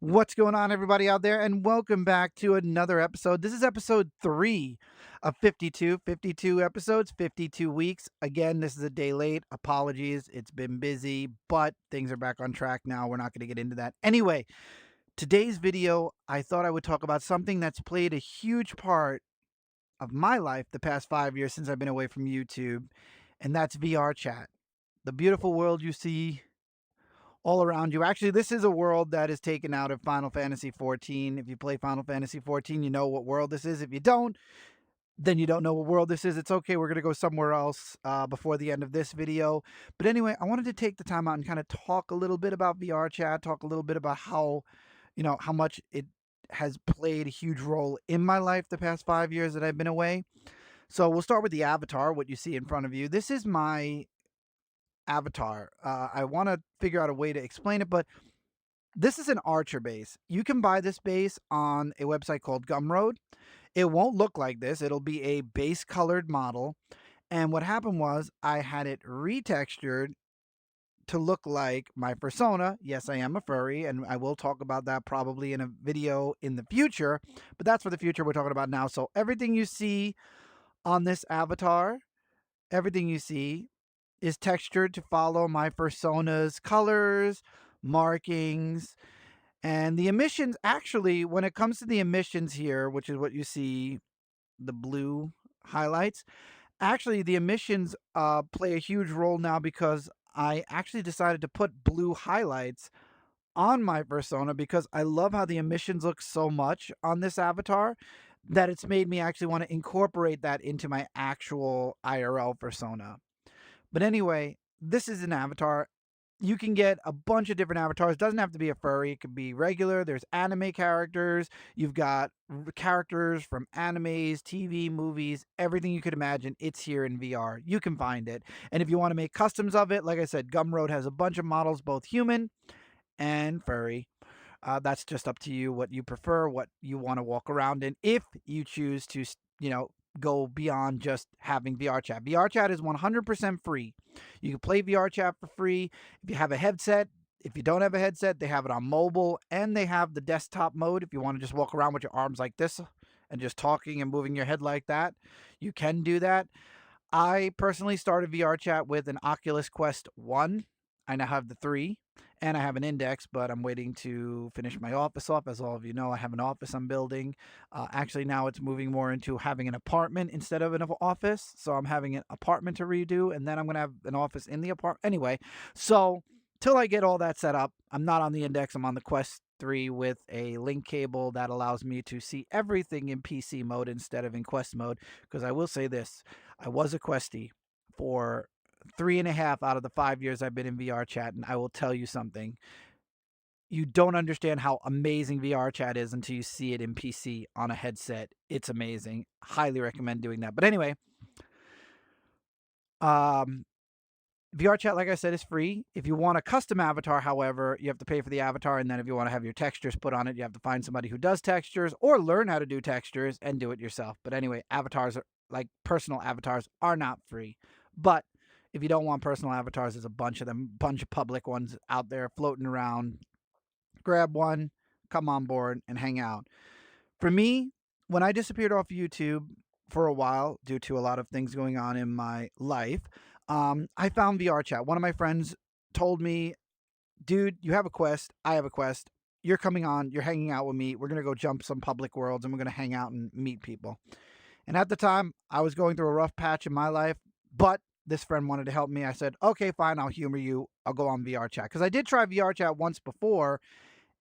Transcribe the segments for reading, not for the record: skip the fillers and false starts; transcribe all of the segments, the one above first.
What's going on, everybody out there? And welcome back to another episode. This is episode 3 of 52. 52 episodes, 52 weeks. Again, this is a day late. Apologies. It's been busy, but things are back on track now. We're not going to get into that. Anyway, today's video, I thought I would talk about something that's played a huge part of my life the past 5 years since I've been away from YouTube, and that's VR chat. The beautiful world you see all around you. Actually, this is a world that is taken out of Final Fantasy 14. If you play Final Fantasy 14, you know what world this is. If you don't, then you don't know what world this is. It's okay. We're going to go somewhere else before the end of this video. But anyway, I wanted to take the time out and kind of talk a little bit about VR chat, talk a little bit about how much it has played a huge role in my life the past 5 years that I've been away. So we'll start with the avatar, what you see in front of you. This is my avatar. I want to figure out a way to explain it, but this is an Archer base. You can buy this base on a website called Gumroad. It won't look like this. It'll be a base colored model. And what happened was I had it retextured to look like my persona. Yes, I am a furry, and I will talk about that probably in a video in the future, but that's for the future we're talking about now. So everything you see on this avatar, everything you see is textured to follow my persona's colors, markings, and the emissions. Actually, when it comes to the emissions here, which is what you see, the blue highlights, actually the emissions play a huge role now because I actually decided to put blue highlights on my persona because I love how the emissions look so much on this avatar that it's made me actually want to incorporate that into my actual IRL persona. But anyway, this is an avatar. You can get a bunch of different avatars. It doesn't have to be a furry. It could be regular. There's anime characters. You've got characters from animes, TV, movies, everything you could imagine. It's here in VR. You can find it. And if you want to make customs of it, like I said, Gumroad has a bunch of models, both human and furry. That's just up to you what you prefer, what you want to walk around in. If you choose to, go beyond just having VR chat. VR chat is 100% free. You can play VR chat for free. If you have a headset, if you don't have a headset, they have it on mobile and they have the desktop mode. If you want to just walk around with your arms like this and just talking and moving your head like that, you can do that. I personally started VR chat with an Oculus Quest 1. I now have the 3, and I have an Index, but I'm waiting to finish my office off. As all of you know, I have an office I'm building. Actually, now it's moving more into having an apartment instead of an office. So I'm having an apartment to redo, and then I'm going to have an office in the apartment. Anyway, so till I get all that set up, I'm not on the Index. I'm on the Quest 3 with a link cable that allows me to see everything in PC mode instead of in Quest mode. Because I will say this, I was a Questie for 3.5 out of the 5 years I've been in VR chat, and I will tell you something. You don't understand how amazing VR chat is until you see it in PC on a headset. It's amazing. Highly recommend doing that. But anyway, VR chat, like I said, is free. If you want a custom avatar, however, you have to pay for the avatar. And then if you want to have your textures put on it, you have to find somebody who does textures or learn how to do textures and do it yourself. But anyway, avatars are like personal avatars are not free. But if you don't want personal avatars, there's a bunch of them, bunch of public ones out there floating around. Grab one, come on board, and hang out. For me, when I disappeared off YouTube for a while due to a lot of things going on in my life, I found VR chat. One of my friends told me, dude, you have a quest. I have a quest. You're coming on. You're hanging out with me. We're going to go jump some public worlds and we're going to hang out and meet people. And at the time, I was going through a rough patch in my life, but this friend wanted to help me. I said, okay, fine. I'll humor you. I'll go on VR chat. Because I did try VR chat once before.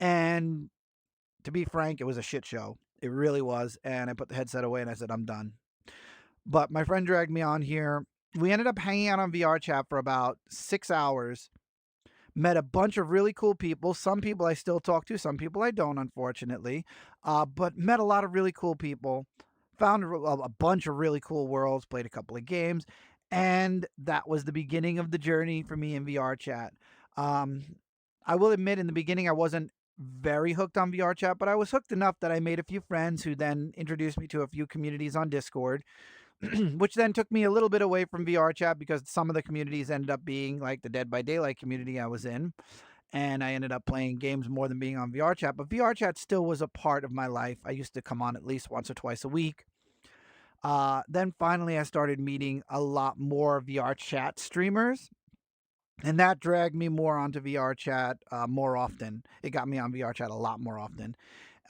And to be frank, it was a shit show. It really was. And I put the headset away and I said, I'm done. But my friend dragged me on here. We ended up hanging out on VR chat for about 6 hours. Met a bunch of really cool people. Some people I still talk to, some people I don't, unfortunately. But met a lot of really cool people. Found a bunch of really cool worlds. Played a couple of games. And that was the beginning of the journey for me in VR chat. I will admit, in the beginning, I wasn't very hooked on VR chat, but I was hooked enough that I made a few friends who then introduced me to a few communities on Discord. Which then took me a little bit away from VR chat because some of the communities ended up being like the Dead by Daylight community I was in. and I ended up playing games more than being on VR chat. But VR chat still was a part of my life. I used to come on at least once or twice a week. Then finally, I started meeting a lot more VR chat streamers, and that dragged me more onto VR chat more often. It got me on VR chat a lot more often.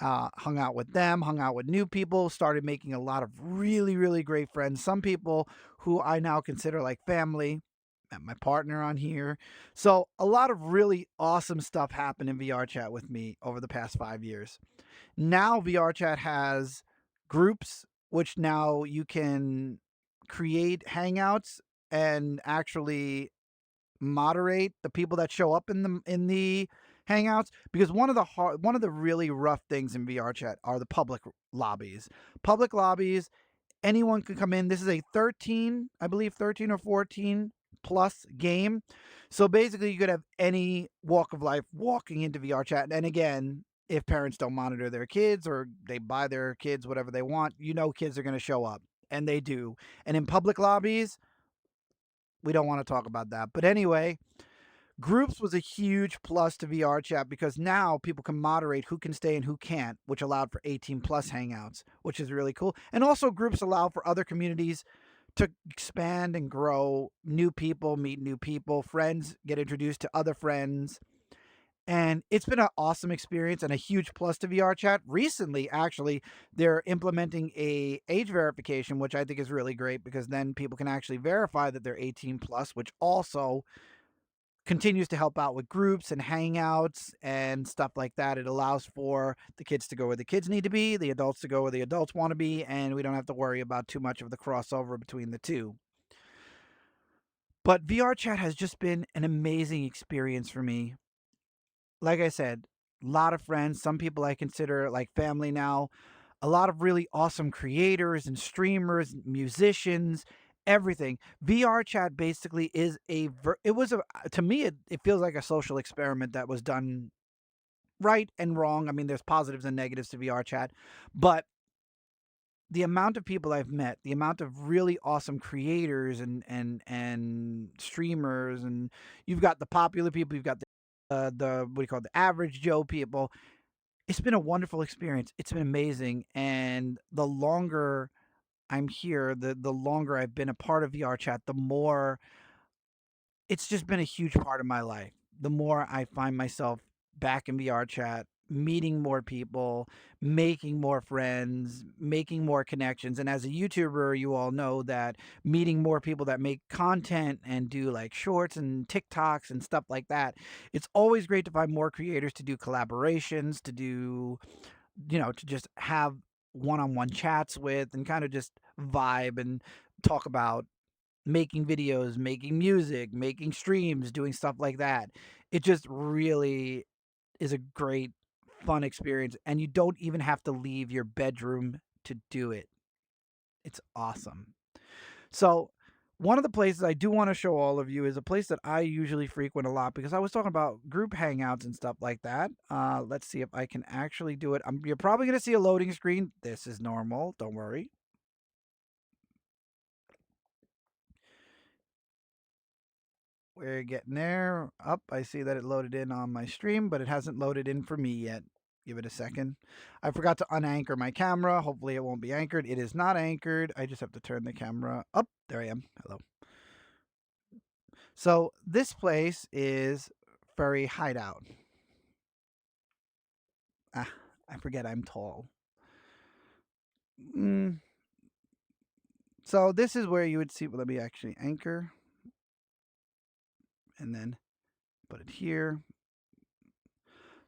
Hung out with them, hung out with new people, started making a lot of really, really great friends. Some people who I now consider like family. Met my partner on here. So, a lot of really awesome stuff happened in VR chat with me over the past 5 years. Now, VR chat has groups, which now you can create hangouts and actually moderate the people that show up in the hangouts, because one of the really rough things in VR chat are the public lobbies. Public lobbies, anyone can come in. This is a 13, I believe 13 or 14 plus game. So basically you could have any walk of life walking into VR chat. And again, if parents don't monitor their kids or they buy their kids whatever they want, kids are going to show up, and they do. And in public lobbies, we don't want to talk about that. But anyway, groups was a huge plus to VR chat because now people can moderate who can stay and who can't, which allowed for 18 plus hangouts, which is really cool. And also, groups allow for other communities to expand and grow. New people meet new people, friends get introduced to other friends. And it's been an awesome experience and a huge plus to VR chat. Recently, actually, they're implementing a age verification, which I think is really great because then people can actually verify that they're 18 plus, which also continues to help out with groups and hangouts and stuff like that. It allows for the kids to go where the kids need to be, the adults to go where the adults want to be, and we don't have to worry about too much of the crossover between the two. But VR chat has just been an amazing experience for me. Like I said, a lot of friends, some people I consider like family now, a lot of really awesome creators and streamers, musicians, everything. VR chat basically is it was a to me it feels like a social experiment that was done right and wrong. I mean, there's positives and negatives to VR chat, but the amount of people I've met, the amount of really awesome creators and streamers, and you've got the popular people, you've got the what do you call it, the average Joe people. It's been a wonderful experience. It's been amazing, and the longer I'm here, the longer I've been a part of VR chat, the more it's just been a huge part of my life. The more I find myself back in VR chat, meeting more people, making more friends, making more connections. And as a YouTuber, you all know that meeting more people that make content and do like shorts and TikToks and stuff like that, it's always great to find more creators to do collaborations, to do, to just have one on one chats with and kind of just vibe and talk about making videos, making music, making streams, doing stuff like that. It just really is a great, fun experience. And you don't even have to leave your bedroom to do it. It's awesome. So, one of the places I do want to show all of you is a place that I usually frequent a lot because I was talking about group hangouts and stuff like that. Let's see if I can actually do it. You're probably going to see a loading screen. This is normal. Don't worry. We're getting there. Up, I see that it loaded in on my stream, but it hasn't loaded in for me yet. Give it a second. I forgot to unanchor my camera. Hopefully it won't be anchored. It is not anchored. I just have to turn the camera up. There I am. Hello. So this place is Furry Hideout. Ah, I forget I'm tall. Mm. So this is where you would see. Well, let me actually anchor and then put it here.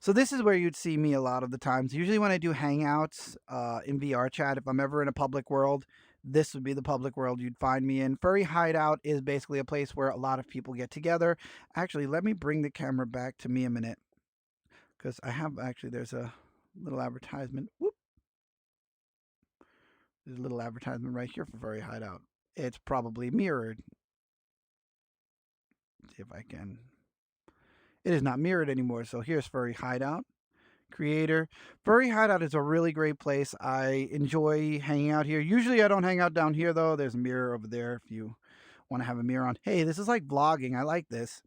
So this is where you'd see me a lot of the times. Usually when I do hangouts in VR chat, if I'm ever in a public world, this would be the public world you'd find me in. Furry Hideout is basically a place where a lot of people get together. Actually, let me bring the camera back to me a minute because there's a little advertisement. Whoop. There's a little advertisement right here for Furry Hideout. It's probably mirrored. Let's see if I can. It is not mirrored anymore. So here's Furry Hideout. Creator. Furry Hideout is a really great place. I enjoy hanging out here. Usually I don't hang out down here though. There's a mirror over there if you want to have a mirror on. Hey, this is like vlogging. I like this.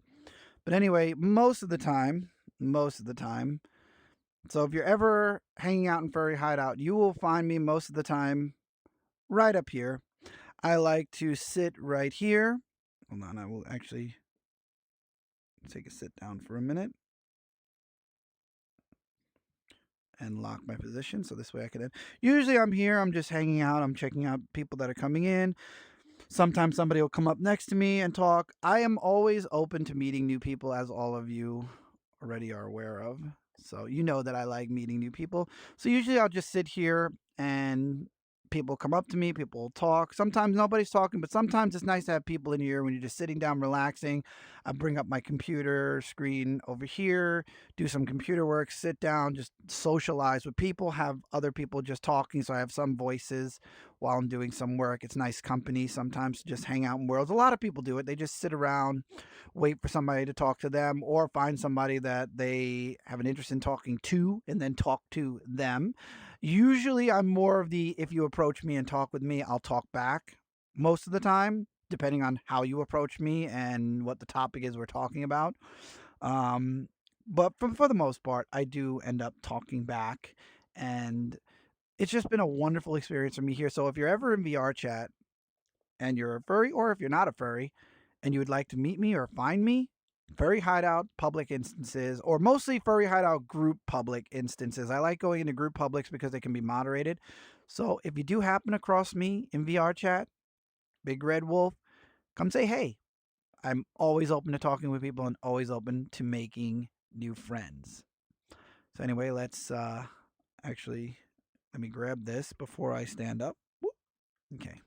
But anyway, most of the time. So if you're ever hanging out in Furry Hideout, you will find me most of the time right up here. I like to sit right here. Hold on, I will actually take a sit down for a minute and lock my position so this way I can end. Usually I'm here, I'm just hanging out, I'm checking out people that are coming in. Sometimes somebody will come up next to me and talk. I am always open to meeting new people, as all of you already are aware of. So you know that I like meeting new people. So usually I'll just sit here and people come up to me, people will talk. Sometimes nobody's talking, but sometimes it's nice to have people in here when you're just sitting down relaxing. I bring up my computer screen over here, do some computer work, sit down, just socialize with people, have other people just talking so I have some voices while I'm doing some work. It's nice company sometimes to just hang out in worlds. A lot of people do it. They just sit around, wait for somebody to talk to them, or find somebody that they have an interest in talking to and then talk to them. Usually, I'm more of the if you approach me and talk with me, I'll talk back most of the time, depending on how you approach me and what the topic is we're talking about. Um, but for the most part, I do end up talking back. And it's just been a wonderful experience for me here. So if you're ever in VR chat and you're a furry, or if you're not a furry and you would like to meet me or find me, Furry Hideout public instances, or mostly Furry Hideout group public instances. I like going into group publics because they can be moderated. So if you do happen across me in VR chat, Big Red Wolf, come say hey. I'm always open to talking with people and always open to making new friends. So anyway, let's actually let me grab this before I stand up. Whoop. Okay.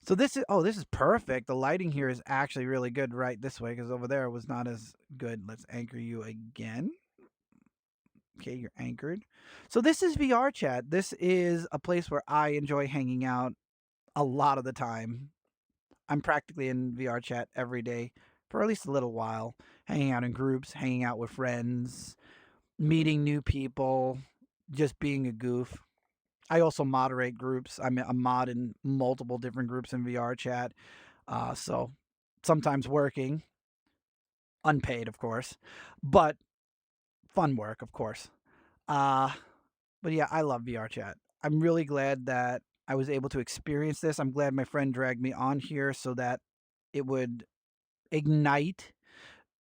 So this is perfect. The lighting here is actually really good right this way because over there it was not as good. Let's anchor you again. Okay, you're anchored. So this is VR chat. This is a place where I enjoy hanging out a lot of the time. I'm practically in VR chat every day for at least a little while, hanging out in groups, hanging out with friends, meeting new people, just being a goof. I also moderate groups. I'm a mod in multiple different groups in VR chat. So sometimes working, unpaid, of course, but fun work, of course. Uh, but yeah, I love VR chat. I'm really glad that I was able to experience this. I'm glad my friend dragged me on here so that it would ignite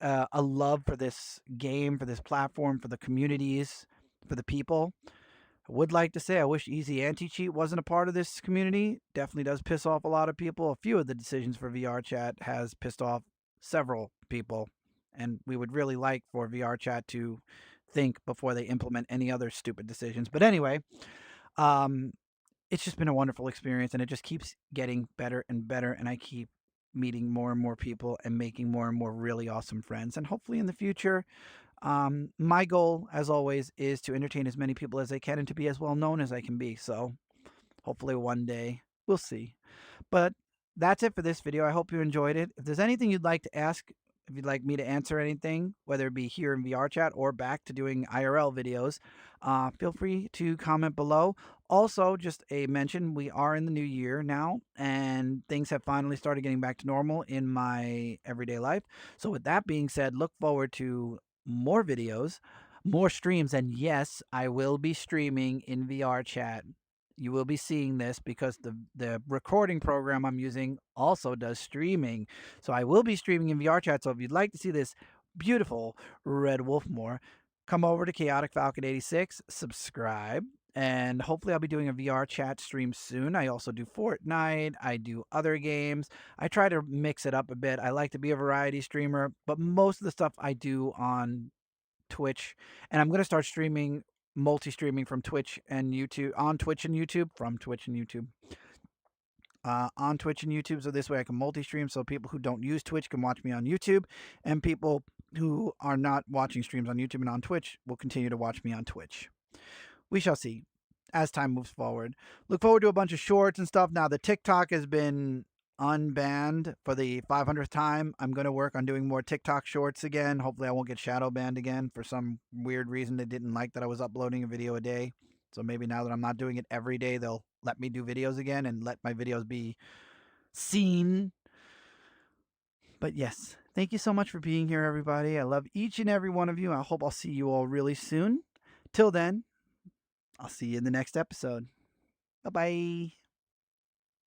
a love for this game, for this platform, for the communities, for the people. I would like to say I wish Easy Anti Cheat wasn't a part of this community. Definitely does piss off a lot of people. A few of the decisions for VR chat has pissed off several people, and we would really like for VR chat to think before they implement any other stupid decisions. But anyway, um, it's just been a wonderful experience, and it just keeps getting better and better, and I keep meeting more and more people and making more and more really awesome friends. And hopefully in the future, my goal, as always, is to entertain as many people as I can and to be as well known as I can be. So hopefully one day we'll see. But that's it for this video. I hope you enjoyed it. If there's anything you'd like to ask, if you'd like me to answer anything, whether it be here in VR chat or back to doing IRL videos, feel free to comment below. Also, just a mention, we are in the new year now, and things have finally started getting back to normal in my everyday life. So with that being said, look forward to more videos, more streams, and yes, I will be streaming in VR chat. You will be seeing this because the recording program I'm using also does streaming. So I will be streaming in VR chat. So if you'd like to see this beautiful Red Wolf more, come over to Chaotic Falcon 86, subscribe, and hopefully I'll be doing a VR chat stream soon. I also do Fortnite, I do other games. I try to mix it up a bit. I like to be a variety streamer, but most of the stuff I do on Twitch, and I'm going to start streaming multi-streaming from Twitch and YouTube on Twitch and YouTube from Twitch and YouTube on Twitch and YouTube. So this way I can multi-stream so people who don't use Twitch can watch me on YouTube, and people who are not watching streams on YouTube and on Twitch will continue to watch me on Twitch. We shall see as time moves forward. Look forward to a bunch of shorts and stuff. Now the TikTok has been unbanned for the 500th time. I'm going to work on doing more TikTok shorts again. Hopefully I won't get shadow banned again for some weird reason. They didn't like that I was uploading a video a day. So maybe now that I'm not doing it every day, they'll let me do videos again and let my videos be seen. But yes, Thank you so much for being here, everybody. I love each and every one of you. I hope I'll see you all really soon. Till then, I'll see you in the next episode. Bye bye.